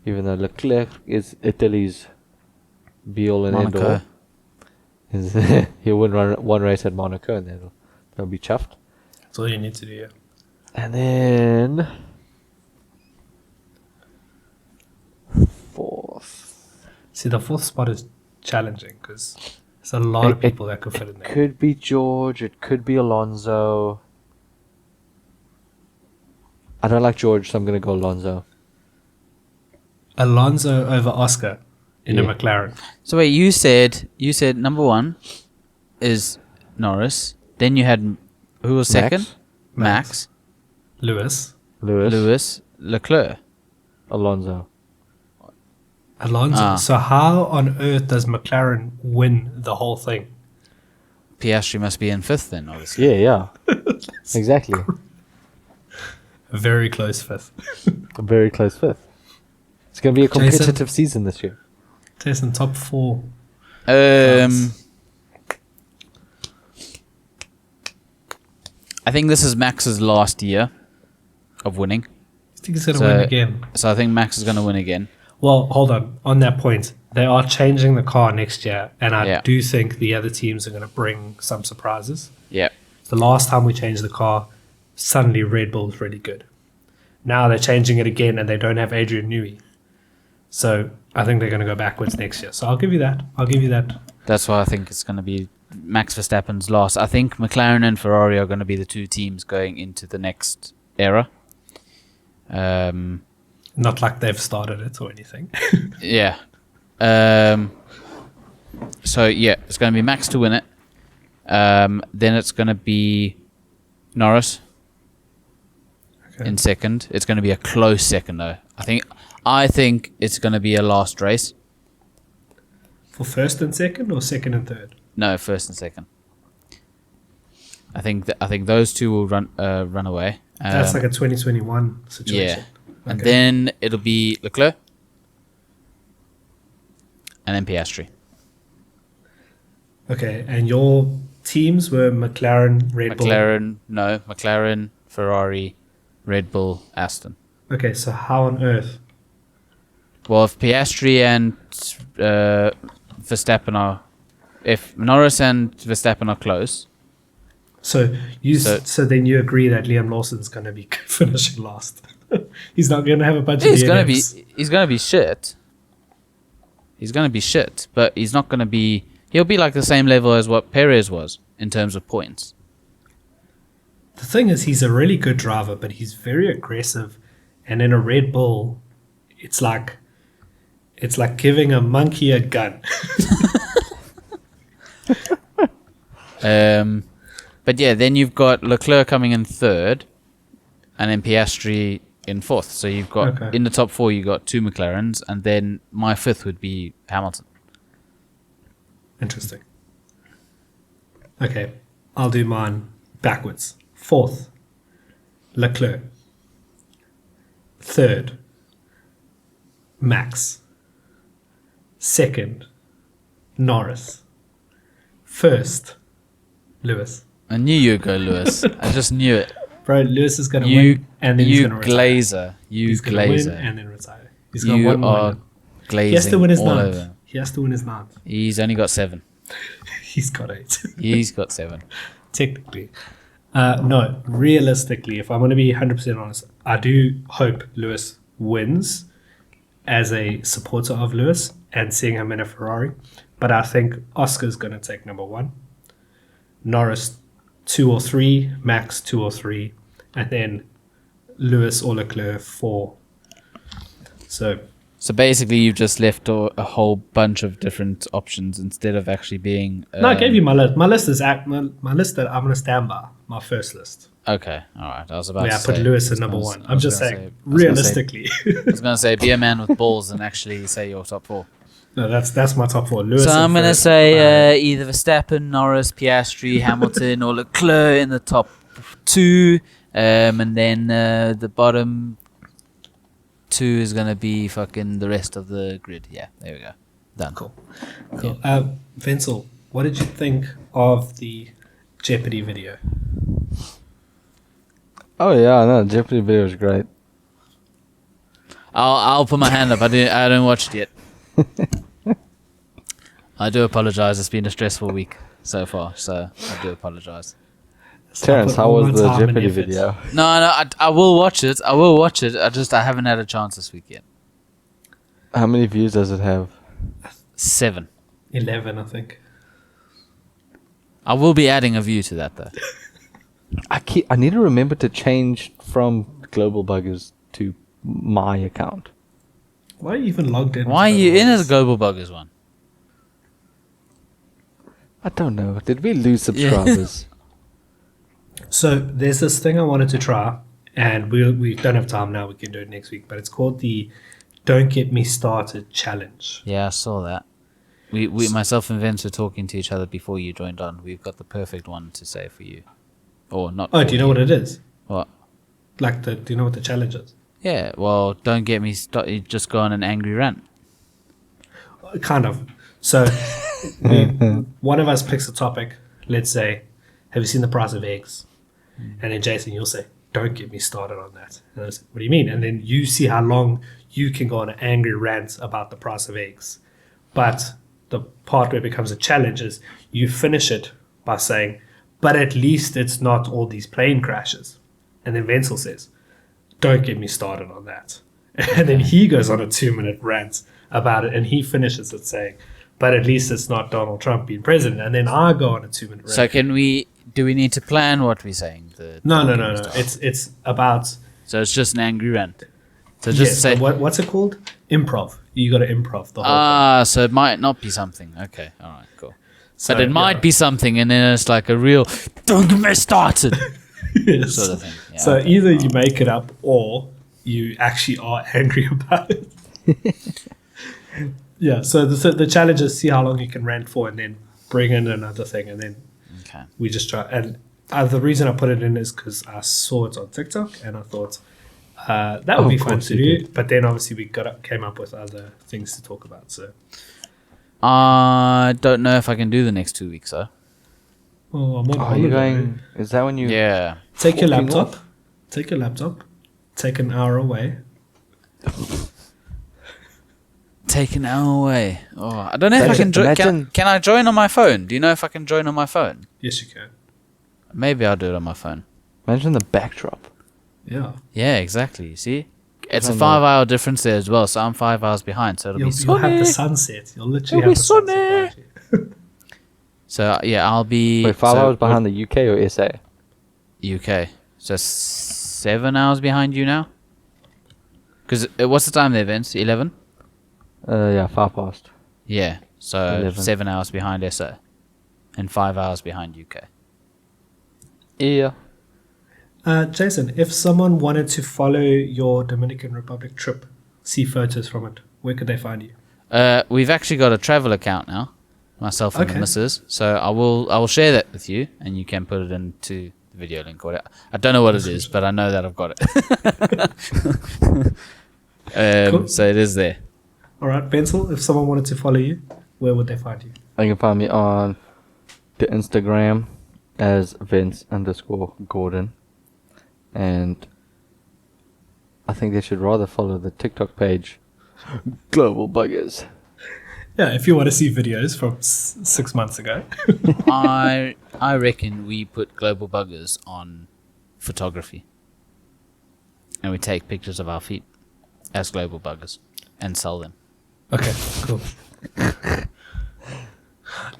Even though Leclerc is Italy's be-all and Monaco. end-all. He'll win one race at Monaco and then they'll be chuffed. That's all you need to do, yeah. And then... fourth. See, the 4th spot is challenging because there's a lot of people that could fit in there. Could be George, it could be Alonso. I don't like George, so I'm going to go Alonso. Alonso over Oscar in a Yeah. McLaren. So wait, you said number 1 is Norris. Then you had who was second? Max. Lewis. Lewis. Leclerc. Alonso. Alonso. Ah. So how on earth does McLaren win the whole thing? Piastri must be in 5th then, obviously. Yeah. Exactly. A very close fifth. A very close 5th. It's going to be a Jason? competitive season this year. Jason, top 4. I think this is Max's last year of winning. I think he's going to win again. So I think Max is going to win again. Well, hold on. On that point, they are changing the car next year, and I do think the other teams are going to bring some surprises. Yeah. The last time we changed the car, suddenly Red Bull's really good. Now they're changing it again, and they don't have Adrian Newey. So I think they're going to go backwards next year. So I'll give you that. That's why I think it's going to be Max Verstappen's last. I think McLaren and Ferrari are going to be the 2 teams going into the next era. Not like they've started it or anything. Yeah. So yeah, it's going to be Max to win it. Then it's going to be Norris in second. It's going to be a close second though. I think it's going to be a last race. For first and second, or second and third? No, first and second. I think those 2 will run away. That's like a 2021 situation. Yeah. And then it'll be Leclerc. And then Piastri. Okay, and your teams were McLaren, Red Bull. McLaren, Ferrari, Red Bull, Aston. Okay, so how on earth? Well, if Piastri and if Norris and Verstappen are close, So then you agree that Liam Lawson's going to be finishing last. He's not going to have a bunch of he's gonna be DNFs. shit. He's gonna be shit, but he's not gonna be. He'll be like the same level as what Perez was in terms of points. The thing is, he's a really good driver, but he's very aggressive. And in a Red Bull, it's like giving a monkey a gun. But yeah, then you've got Leclerc coming in 3rd, and then Piastri in 4th. So you've got in the top 4, you got 2 McLarens, and then my 5th would be Hamilton. Interesting. Okay, I'll do mine backwards. 4th, Leclerc. 3rd, Max. 2nd, Norris. 1st, Lewis. I knew you'd go Lewis. I just knew it. Bro, Lewis is going to win, and then he's going to retire. Glazer. He's going to win and then retire. He's got You one more. are glazing He has to win his all ninth. over. He has to win his ninth. He's only got 7. He's got 8. He's got 7. Technically. No, realistically, if I'm going to be 100% honest, I do hope Lewis wins as a supporter of Lewis and seeing him in a Ferrari. But I think Oscar's going to take number 1. Norris 2 or 3, Max 2 or 3, and then Lewis or Leclerc 4. So basically, you've just left a whole bunch of different options instead of actually being. no, I gave you my list. My list is my list that I'm going to stand by. My first list. Okay, all right. I was about Yeah, to I say. put Lewis at number 1. I'm just saying, realistically. I was going to say, be a man with balls and actually say your top 4. No, that's my top 4. Lewis. So I'm going to say either Verstappen, Norris, Piastri, Hamilton, or Leclerc in the top 2, and then the bottom 2 is gonna be fucking the rest of the grid. Yeah, there we go. Done. Cool. Vincel, what did you think of the Jeopardy video? Oh yeah, no, Jeopardy video was great. I'll put my hand up. I don't watch it yet. I do apologize. It's been a stressful week so far, so I do apologize. Terrence, how was the Jeopardy video? No, I will watch it. I haven't had a chance this week yet. How many views does it have? 7. 11, I think. I will be adding a view to that though. I need to remember to change from global buggers to my account. Why are you even logged in? Why are you in as a Global Buggers one? I don't know. Did we lose subscribers? So there's this thing I wanted to try, and we don't have time now. We can do it next week, but it's called the "Don't Get Me Started" challenge. Yeah, I saw that. We myself and Vince were talking to each other before you joined on. We've got the perfect one to say for you, or not. Oh, do you know what it is? What? Like do you know what the challenge is? Yeah. Well, don't get me started. You just go on an angry rant. Kind of. So one of us picks a topic. Let's say, have you seen the price of eggs? And then Jason, you'll say, don't get me started on that. And I say, what do you mean? And then you see how long you can go on an angry rant about the price of eggs. But the part where it becomes a challenge is you finish it by saying, but at least it's not all these plane crashes. And then Wenzel says, don't get me started on that. And then he goes on a 2-minute rant about it, and he finishes it saying, but at least it's not Donald Trump being president. And then I go on a 2-minute rant. So do we need to plan what we're saying? No. It's about. So it's just an angry rant. So just say. What's it called? Improv. You got to improv the whole thing. So it might not be something. Okay, all right, cool. So, but it might be something, and then it's like a real "don't get me started" Yes. sort of thing. Yeah, So okay. either you make it up or you actually are angry about it. Yeah. So the challenge is see how long you can rant for, and then bring in another thing, and then Okay. we just try. And the reason I put it in is because I saw it on TikTok, and I thought that would be Of fun course to you do. did. But then obviously we came up with other things to talk about. So I don't know if I can do the next 2 weeks, though. I'm on Are you holiday. going? Is that when you? Yeah. Take your Fucking laptop. off. Take your laptop. Take an hour away. Take an hour away. Oh, I don't know if I Imagine- can join. imagine- Can I join on my phone? Do you know if I can join on my phone? Yes, you can. Maybe I'll do it on my phone. Imagine the backdrop. Yeah. Yeah, exactly. You see? It's a I know. 5-hour difference there as well, so I'm 5 hours behind, so it'll You'll be have the sunny. sunset. You'll literally It'll have be the sunset sunny. behind you. So yeah, I'll be Wait, 5 so hours behind the UK or SA? UK. So 7 hours behind you now. Because what's the time there, Vince? 11. Yeah, 5 past. Yeah. So 11. 7 hours behind SA, and 5 hours behind UK. Yeah. Jason, if someone wanted to follow your Dominican Republic trip, see photos from it, where could they find you? We've actually got a travel account now, myself and the Okay. missus. So I will share that with you, and you can put it into the video link. Or whatever. I don't know what it is, but I know that I've got it. Cool. So it is there. All right, Pencil, if someone wanted to follow you, where would they find you? You can find me on the Instagram as Vince_Gordon. And I think they should rather follow the TikTok page, Global Buggers. Yeah, if you want to see videos from 6 months ago. I reckon we put Global Buggers on photography, and we take pictures of our feet as Global Buggers and sell them. Okay, cool.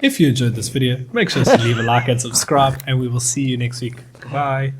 If you enjoyed this video, make sure to leave a like and subscribe, and we will see you next week. Bye.